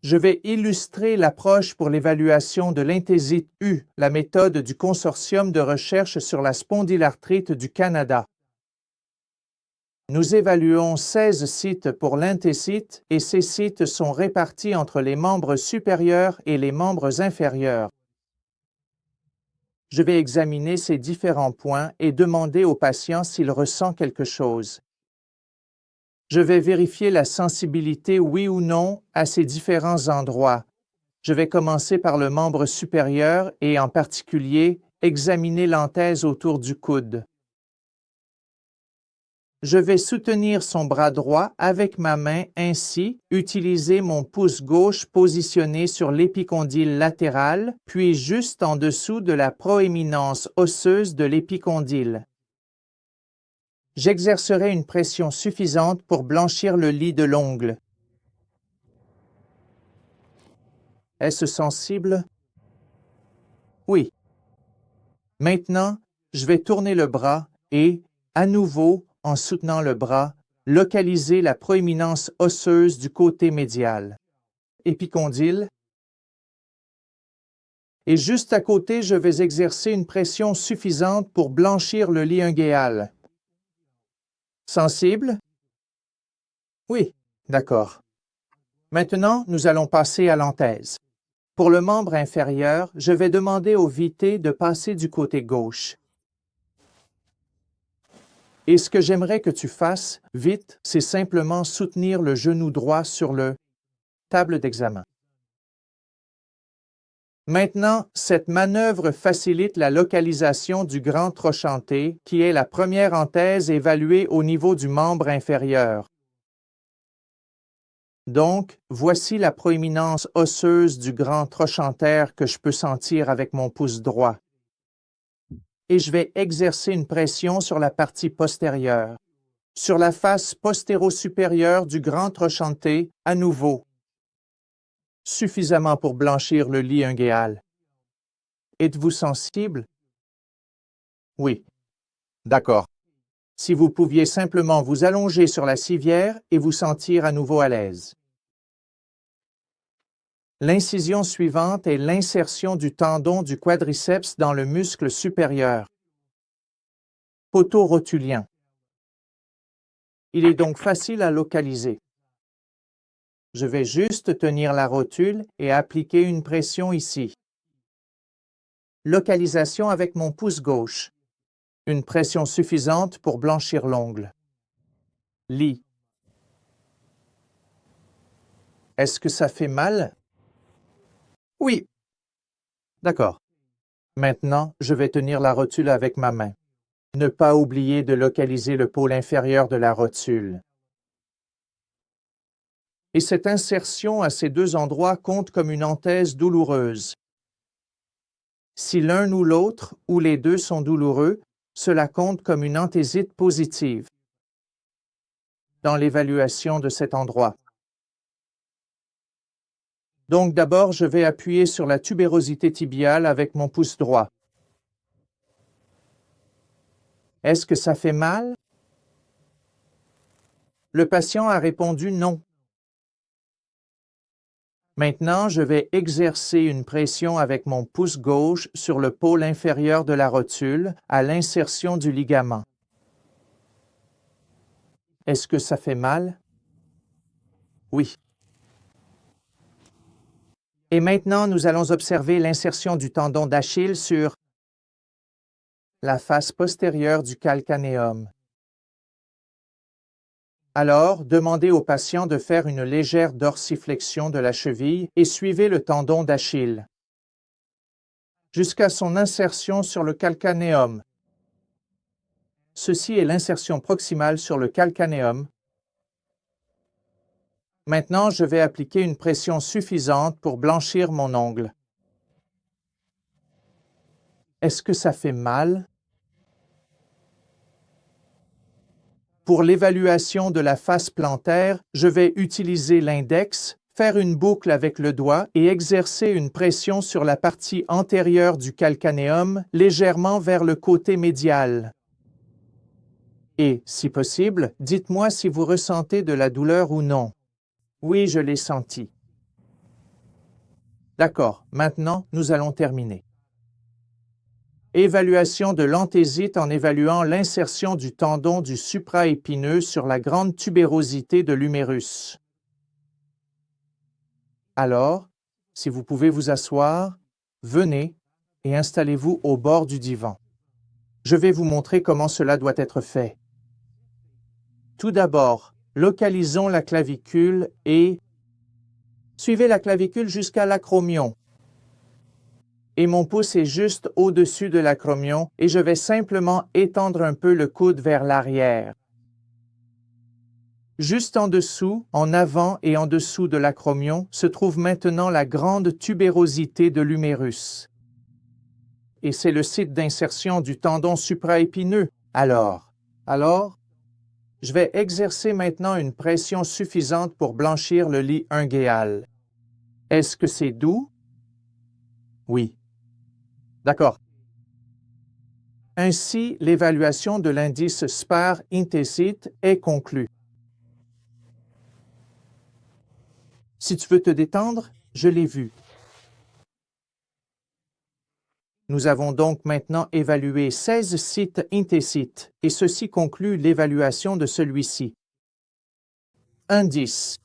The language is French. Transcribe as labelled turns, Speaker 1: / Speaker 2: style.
Speaker 1: Je vais illustrer l'approche pour l'évaluation de l'inthésite U, la méthode du Consortium de recherche sur la spondylarthrite du Canada. Nous évaluons 16 sites pour l'inthésite et ces sites sont répartis entre les membres supérieurs et les membres inférieurs. Je vais examiner ces différents points et demander au patient s'il ressent quelque chose. Je vais vérifier la sensibilité, oui ou non, à ces différents endroits. Je vais commencer par le membre supérieur et, en particulier, examiner l'anthèse autour du coude. Je vais soutenir son bras droit avec ma main ainsi, utiliser mon pouce gauche positionné sur l'épicondyle latéral, puis juste en dessous de la proéminence osseuse de l'épicondyle. J'exercerai une pression suffisante pour blanchir le lis de l'ongle. Est-ce sensible? Oui. Maintenant, je vais tourner le bras et, à nouveau, en soutenant le bras, localiser la proéminence osseuse du côté médial. Épicondyle. Et juste à côté, je vais exercer une pression suffisante pour blanchir le lit unguéal. Sensible? Oui, d'accord. Maintenant, nous allons passer à l'anthèse. Pour le membre inférieur, je vais demander au VT de passer du côté gauche. Et ce que j'aimerais que tu fasses, vite, c'est simplement soutenir le genou droit sur le table d'examen. Maintenant, cette manœuvre facilite la localisation du grand trochanté, qui est la première anthèse évaluée au niveau du membre inférieur. Donc, voici la proéminence osseuse du grand trochantaire que je peux sentir avec mon pouce droit. Et je vais exercer une pression sur la partie postérieure, sur la face postéro-supérieure du grand trochanté, à nouveau, suffisamment pour blanchir le lit unguéal. Êtes-vous sensible? Oui. D'accord. Si vous pouviez simplement vous allonger sur la civière et vous sentir à nouveau à l'aise. L'incision suivante est l'insertion du tendon du quadriceps dans le muscle supérieur. Poteau rotulien. Il est donc facile à localiser. Je vais juste tenir la rotule et appliquer une pression ici. Localisation avec mon pouce gauche. Une pression suffisante pour blanchir l'ongle. Lis. Est-ce que ça fait mal? Oui. D'accord. Maintenant, je vais tenir la rotule avec ma main. Ne pas oublier de localiser le pôle inférieur de la rotule. Et cette insertion à ces deux endroits compte comme une anthèse douloureuse. Si l'un ou l'autre, ou les deux sont douloureux, cela compte comme une anthésite positive dans l'évaluation de cet endroit. Donc d'abord, je vais appuyer sur la tubérosité tibiale avec mon pouce droit. Est-ce que ça fait mal? Le patient a répondu non. Maintenant, je vais exercer une pression avec mon pouce gauche sur le pôle inférieur de la rotule à l'insertion du ligament. Est-ce que ça fait mal? Oui. Et maintenant, nous allons observer l'insertion du tendon d'Achille sur la face postérieure du calcanéum. Alors, demandez au patient de faire une légère dorsiflexion de la cheville et suivez le tendon d'Achille jusqu'à son insertion sur le calcanéum. Ceci est l'insertion proximale sur le calcanéum. Maintenant, je vais appliquer une pression suffisante pour blanchir mon ongle. Est-ce que ça fait mal? Pour l'évaluation de la face plantaire, je vais utiliser l'index, faire une boucle avec le doigt et exercer une pression sur la partie antérieure du calcanéum, légèrement vers le côté médial. Et, si possible, dites-moi si vous ressentez de la douleur ou non. Oui, je l'ai senti. D'accord, maintenant, nous allons terminer. Évaluation de l'anthésite en évaluant l'insertion du tendon du supraépineux sur la grande tubérosité de l'humérus. Alors, si vous pouvez vous asseoir, venez et installez-vous au bord du divan. Je vais vous montrer comment cela doit être fait. Tout d'abord, localisons la clavicule et suivez la clavicule jusqu'à l'acromion. Et mon pouce est juste au-dessus de l'acromion et je vais simplement étendre un peu le coude vers l'arrière. Juste en dessous, en avant et en dessous de l'acromion, se trouve maintenant la grande tubérosité de l'humérus. Et c'est le site d'insertion du tendon supraépineux. Alors, je vais exercer maintenant une pression suffisante pour blanchir le lit unguéal. Est-ce que c'est doux? Oui. D'accord. Ainsi, l'évaluation de l'indice SPAR-Intensite est conclue. Si tu veux te détendre, je l'ai vu. Nous avons donc maintenant évalué 16 sites Intensite et ceci conclut l'évaluation de celui-ci. Indice.